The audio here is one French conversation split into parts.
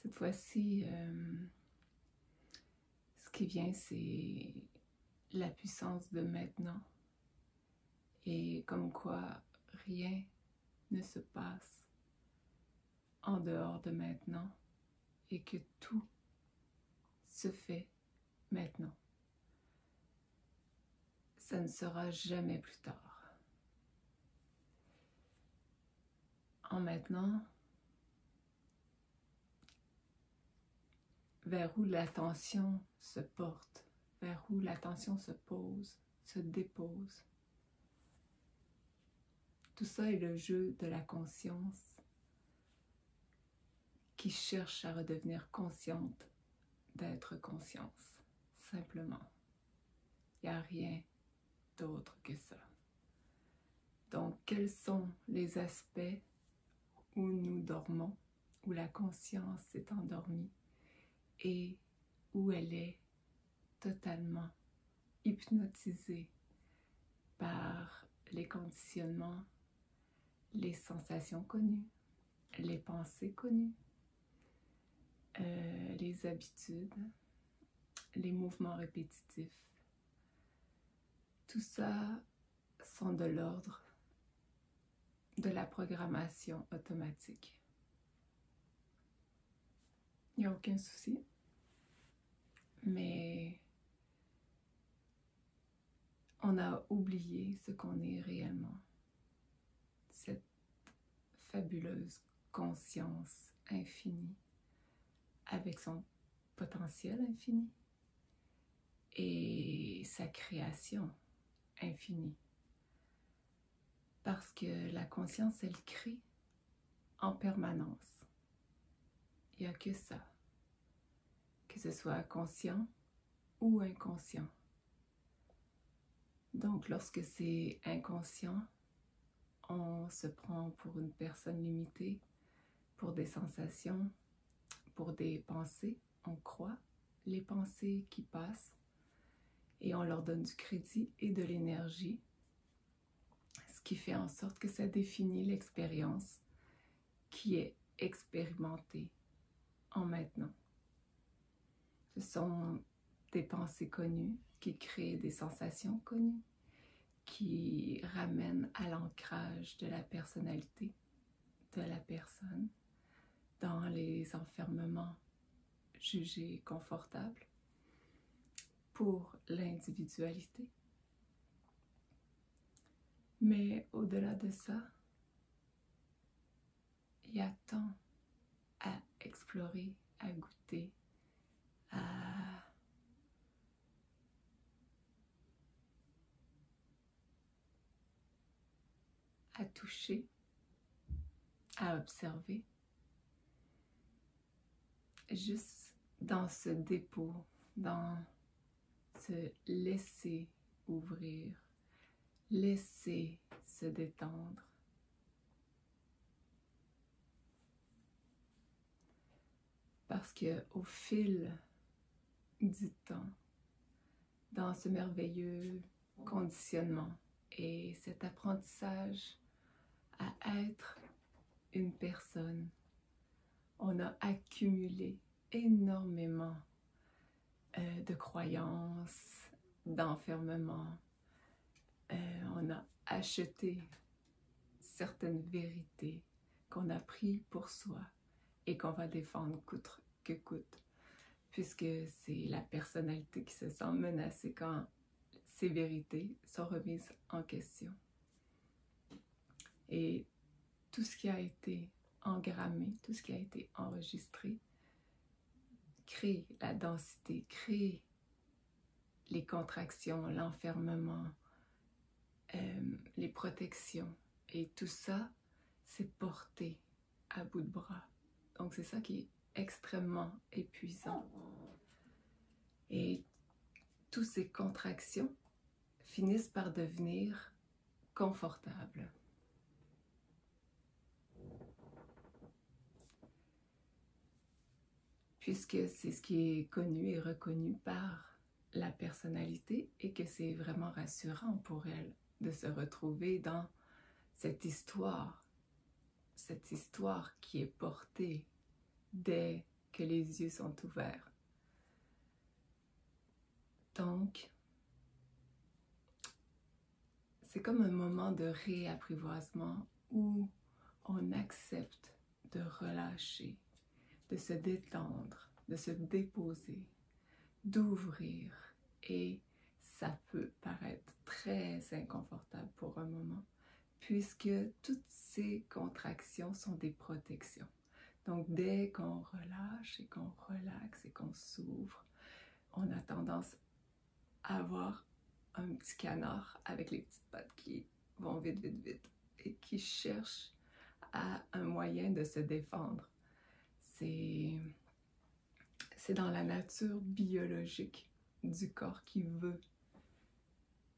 Cette fois-ci, ce qui vient, c'est la puissance de maintenant. Et comme quoi rien ne se passe en dehors de maintenant et que tout se fait maintenant. Ça ne sera jamais plus tard. En maintenant, vers où l'attention se porte, vers où l'attention se pose, se dépose. Tout ça est le jeu de la conscience qui cherche à redevenir consciente d'être conscience, simplement. Il n'y a rien d'autre que ça. Donc, quels sont les aspects où nous dormons, où la conscience s'est endormie et où elle est totalement hypnotisée par les conditionnements, les sensations connues, les pensées connues, les habitudes, les mouvements répétitifs. Tout ça sont de l'ordre de la programmation automatique. Il n'y a aucun souci, mais on a oublié ce qu'on est réellement. Cette fabuleuse conscience infinie avec son potentiel infini et sa création infinie. Parce que la conscience, elle crée en permanence. Il n'y a que ça. Que ce soit conscient ou inconscient. Donc, lorsque c'est inconscient, on se prend pour une personne limitée, pour des sensations, pour des pensées. On croit les pensées qui passent et on leur donne du crédit et de l'énergie, ce qui fait en sorte que ça définit l'expérience qui est expérimentée en maintenant. Ce sont des pensées connues qui créent des sensations connues, qui ramènent à l'ancrage de la personnalité de la personne dans les enfermements jugés confortables pour l'individualité. Mais au-delà de ça, il y a tant à explorer, à goûter, à toucher, à observer. Juste dans ce dépôt, dans ce laisser ouvrir, laisser se détendre. Parce qu'au fil du temps, dans ce merveilleux conditionnement et cet apprentissage à être une personne, on a accumulé énormément de croyances, d'enfermement. On a acheté certaines vérités qu'on a prises pour soi et qu'on va défendre coûte que coûte, puisque c'est la personnalité qui se sent menacée quand ces vérités sont remises en question. Et tout ce qui a été engrammé, tout ce qui a été enregistré, crée la densité, crée les contractions, l'enfermement, les protections. Et tout ça, c'est porté à bout de bras. Donc c'est ça qui est extrêmement épuisant. Et toutes ces contractions finissent par devenir confortables. Puisque c'est ce qui est connu et reconnu par la personnalité et que c'est vraiment rassurant pour elle de se retrouver dans cette histoire qui est portée dès que les yeux sont ouverts. Donc, c'est comme un moment de réapprivoisement où on accepte de relâcher, de se détendre, de se déposer, d'ouvrir. Et ça peut paraître très inconfortable pour un moment, puisque toutes ces contractions sont des protections. Donc, dès qu'on relâche et qu'on relaxe et qu'on s'ouvre, on a tendance à avoir un petit canard avec les petites pattes qui vont vite, vite, vite et qui cherchent à un moyen de se défendre. C'est dans la nature biologique du corps qui veut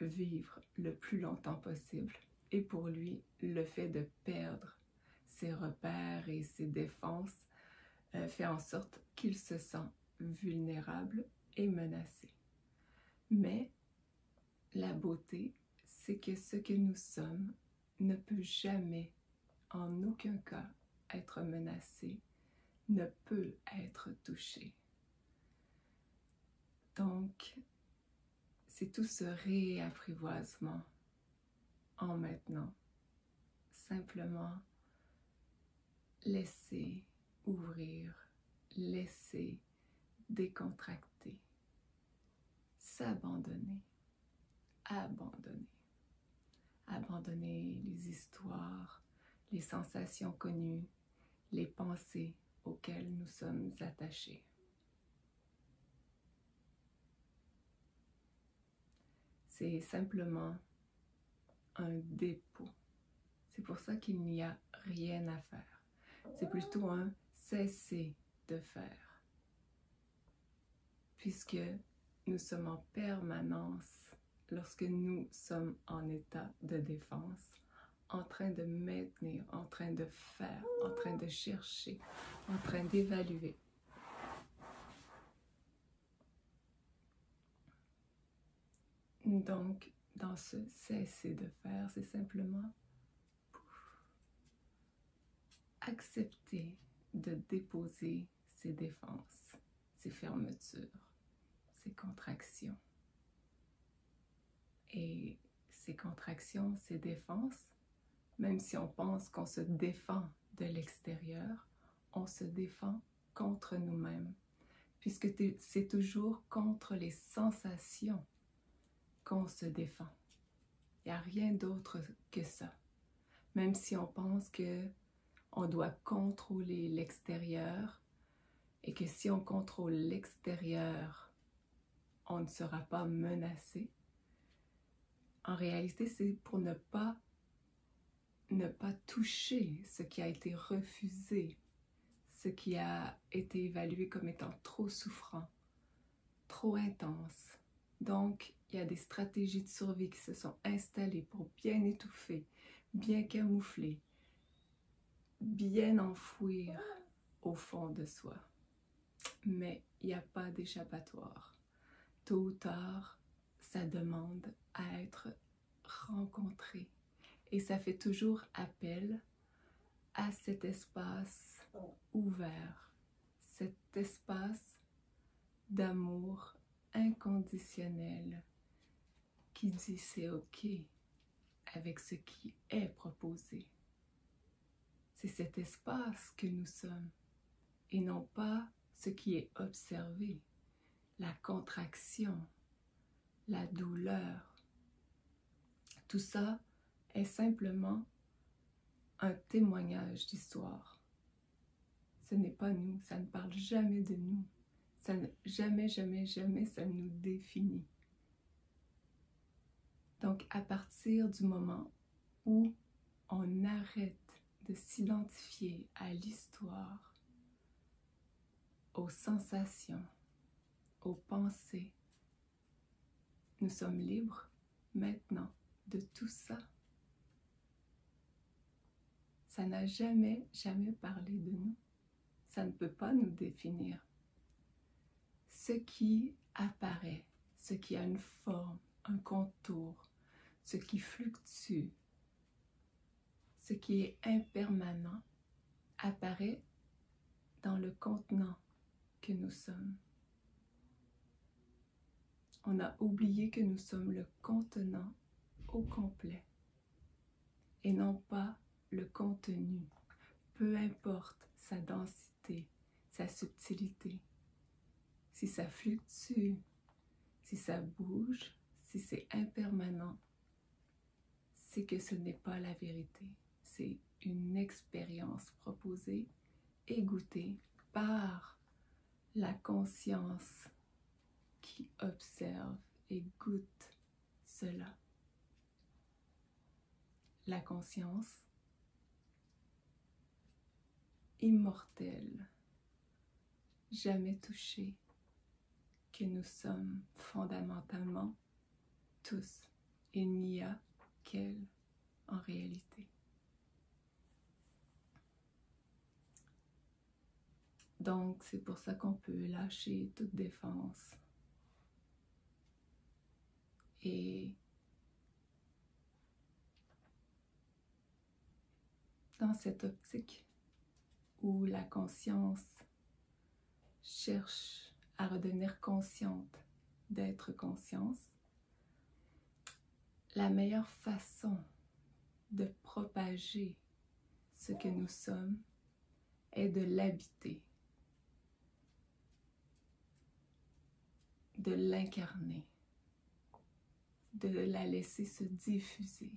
vivre le plus longtemps possible. Et pour lui, le fait de perdre ses repères et ses défenses fait en sorte qu'il se sent vulnérable et menacé. Mais la beauté, c'est que ce que nous sommes ne peut jamais, en aucun cas, être menacé, ne peut être touché. Donc, c'est tout ce réapprivoisement en maintenant. Simplement laisser ouvrir, laisser décontracter, s'abandonner, abandonner. Abandonner les histoires, les sensations connues, les pensées auxquelles nous sommes attachés. C'est simplement un dépôt. C'est pour ça qu'il n'y a rien à faire. C'est plutôt un cesser de faire. Puisque nous sommes en permanence, lorsque nous sommes en état de défense, en train de maintenir, en train de faire, en train de chercher, en train d'évaluer. Donc, dans ce cesser de faire, c'est simplement accepter de déposer ses défenses, ses fermetures, ses contractions. Et ces contractions, ces défenses, même si on pense qu'on se défend de l'extérieur, on se défend contre nous-mêmes, puisque c'est toujours contre les sensations qu'on se défend. Il n'y a rien d'autre que ça. Même si on pense qu'on doit contrôler l'extérieur et que si on contrôle l'extérieur, on ne sera pas menacé. En réalité, c'est pour ne pas toucher ce qui a été refusé, ce qui a été évalué comme étant trop souffrant, trop intense. Donc, il y a des stratégies de survie qui se sont installées pour bien étouffer, bien camoufler, bien enfouir au fond de soi. Mais il n'y a pas d'échappatoire. Tôt ou tard, ça demande à être rencontré. Et ça fait toujours appel à cet espace ouvert, cet espace d'amour inconditionnel qui dit c'est ok avec ce qui est proposé. C'est cet espace que nous sommes et non pas ce qui est observé, la contraction, la douleur. Tout ça est simplement un témoignage d'histoire. Ce n'est pas nous, ça ne parle jamais de nous. Jamais, jamais, jamais ça nous définit. Donc, à partir du moment où on arrête de s'identifier à l'histoire, aux sensations, aux pensées, nous sommes libres maintenant de tout ça. Ça n'a jamais, jamais parlé de nous. Ça ne peut pas nous définir. Ce qui apparaît, ce qui a une forme, un contour, ce qui fluctue, ce qui est impermanent, apparaît dans le contenant que nous sommes. On a oublié que nous sommes le contenant au complet et non pas le contenu, peu importe sa densité, sa subtilité, si ça fluctue, si ça bouge, si c'est impermanent, c'est que ce n'est pas la vérité. C'est une expérience proposée et goûtée par la conscience qui observe et goûte cela. La conscience immortelle, jamais touchée, que nous sommes fondamentalement tous. Il n'y a qu'elle en réalité. Donc, c'est pour ça qu'on peut lâcher toute défense. Et dans cette optique où la conscience cherche à redevenir consciente d'être conscience, la meilleure façon de propager ce que nous sommes est de l'habiter, de l'incarner, de la laisser se diffuser.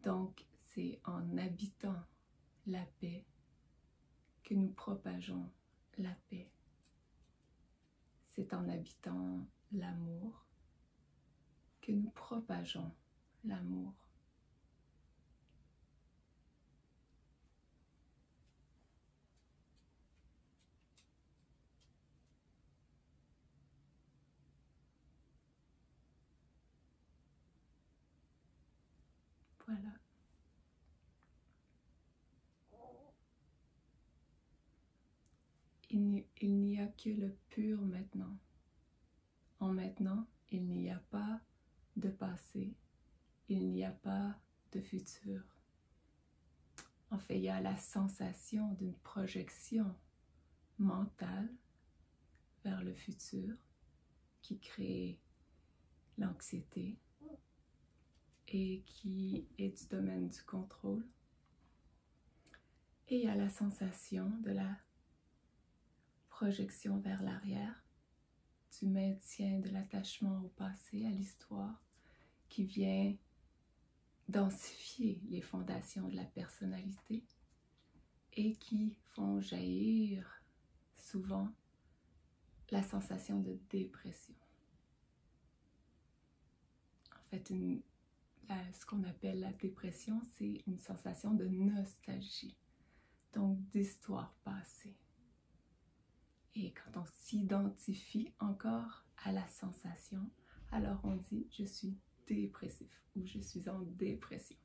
Donc, c'est en habitant la paix que nous propageons la paix. C'est en habitant l'amour que nous propageons l'amour. Voilà. Il n'y a que le pur maintenant. En maintenant, il n'y a pas de passé, il n'y a pas de futur. En fait, il y a la sensation d'une projection mentale vers le futur qui crée l'anxiété et qui est du domaine du contrôle. Et il y a la sensation de la projection vers l'arrière, du maintien de l'attachement au passé, à l'histoire, qui vient densifier les fondations de la personnalité et qui font jaillir souvent la sensation de dépression. En fait, ce qu'on appelle la dépression, c'est une sensation de nostalgie, donc d'histoire passée. Et quand on s'identifie encore à la sensation, alors on dit « je suis dépressif » ou « je suis en dépression ».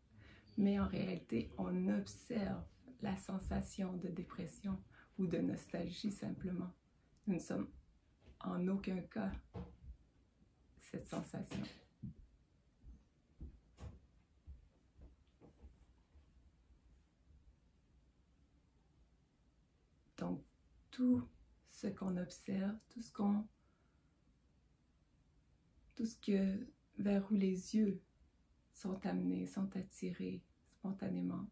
Mais en réalité, on observe la sensation de dépression ou de nostalgie simplement. Nous ne sommes en aucun cas cette sensation. Donc, tout ce qu'on observe, vers où les yeux sont amenés, sont attirés spontanément,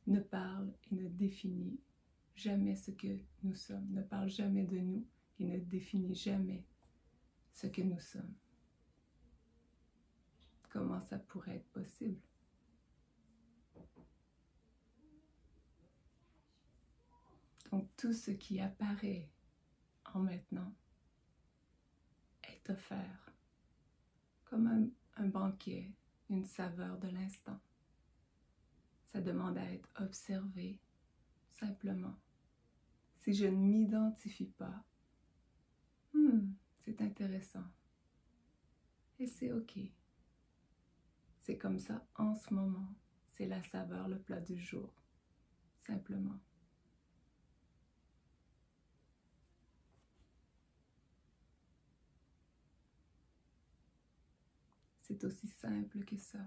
ne parle et ne définit jamais ce que nous sommes, ne parle jamais de nous et ne définit jamais ce que nous sommes. Comment ça pourrait être possible? Donc tout ce qui apparaît en maintenant est offert comme un banquet, une saveur de l'instant. Ça demande à être observé simplement. Si je ne m'identifie pas, c'est intéressant. Et c'est OK. C'est comme ça en ce moment. C'est la saveur, le plat du jour. Simplement. C'est aussi simple que ça.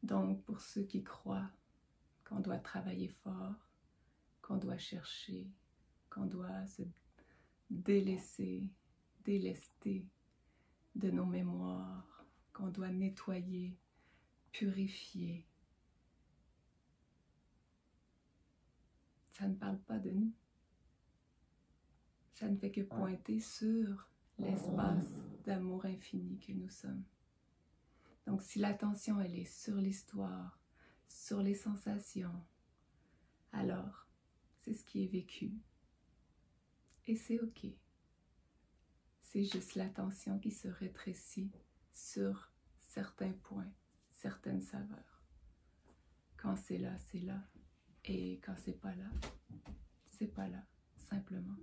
Donc, pour ceux qui croient qu'on doit travailler fort, qu'on doit chercher, qu'on doit se délaisser, délester de nos mémoires, qu'on doit nettoyer, purifier, ça ne parle pas de nous. Ça ne fait que pointer sur l'espace d'amour infini que nous sommes. Donc, si l'attention, elle est sur l'histoire, sur les sensations, alors, c'est ce qui est vécu. Et c'est OK. C'est juste l'attention qui se rétrécit sur certains points, certaines saveurs. Quand c'est là, c'est là. Et quand c'est pas là, simplement.